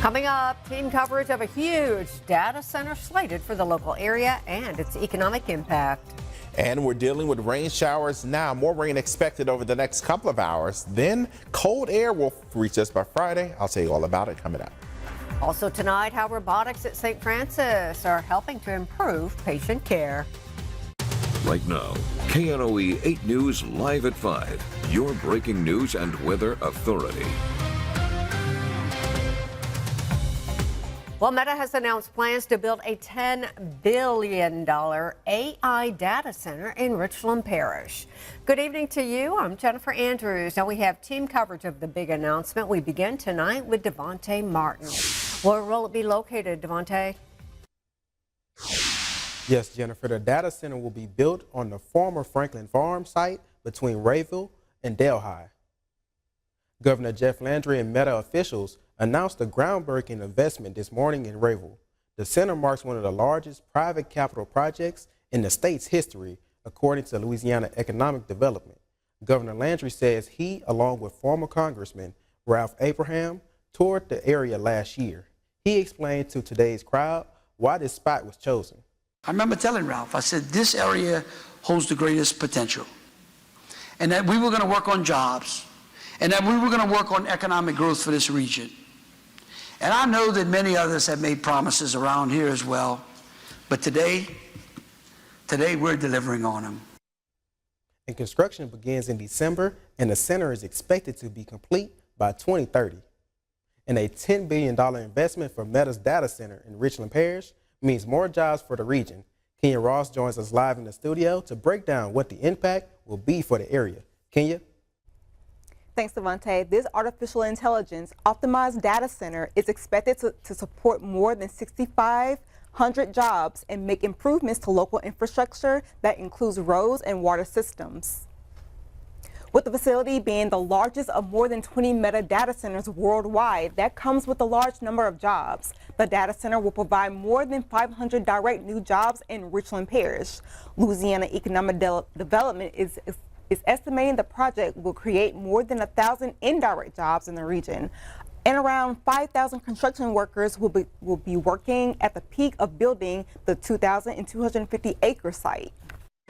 Coming up, team coverage of a huge data center slated for the local area and its economic impact. And we're dealing with rain showers now. More rain expected over the next couple of hours. Then cold air will reach us by Friday. I'll tell you all about it coming up. Also tonight, how robotics at St. Francis are helping to improve patient care. Right now, KNOE 8 News live at 5, your breaking news and weather authority. Well, Meta has announced plans to build a $10 billion AI data center in Richland Parish. Good evening to you. I'm Jennifer Andrews. Now we have team coverage of the big announcement. We begin tonight with Devontae Martin. Where will it be located, Devontae? Yes, Jennifer, the data center will be built on the former Franklin Farm site between Rayville and Delhi. Governor Jeff Landry and Meta officials announced a groundbreaking investment this morning in Rayville. The center marks one of the largest private capital projects in the state's history, according to Louisiana Economic Development. Governor Landry says he, along with former Congressman Ralph Abraham, toured the area last year. He explained to today's crowd why this spot was chosen. I remember telling Ralph, I said, this area holds the greatest potential, and that we were going to work on jobs, and that we were going to work on economic growth for this region. And I know that many others have made promises around here as well, but today we're delivering on them. And construction begins in December, and the center is expected to be complete by 2030. And a $10 billion investment for Meta's data center in Richland Parish means more jobs for the region. Kenya Ross joins us live in the studio to break down what the impact will be for the area. Kenya? Thanks, Devontae. This artificial intelligence optimized data center is expected to support more than 6,500 jobs and make improvements to local infrastructure that includes roads and water systems. With the facility being the largest of more than 20 Meta data centers worldwide, that comes with a large number of jobs. The data center will provide more than 500 direct new jobs in Richland Parish. Louisiana Economic Development is estimating the project will create more than 1,000 indirect jobs in the region, and around 5,000 construction workers will be working at the peak of building the 2,250-acre site.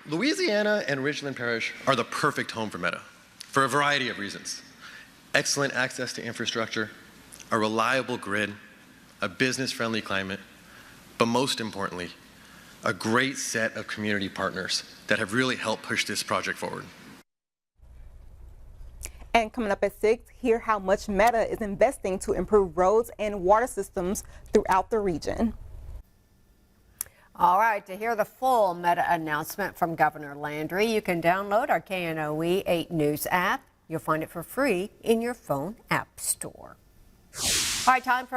Louisiana and Richland Parish are the perfect home for Meta for a variety of reasons. Excellent access to infrastructure, a reliable grid, a business-friendly climate, but most importantly, a great set of community partners that have really helped push this project forward. And coming up at 6, hear how much Meta is investing to improve roads and water systems throughout the region. All right, to hear the full Meta announcement from Governor Landry, you can download our KNOE 8 News app. You'll find it for free in your phone app store. All right, time for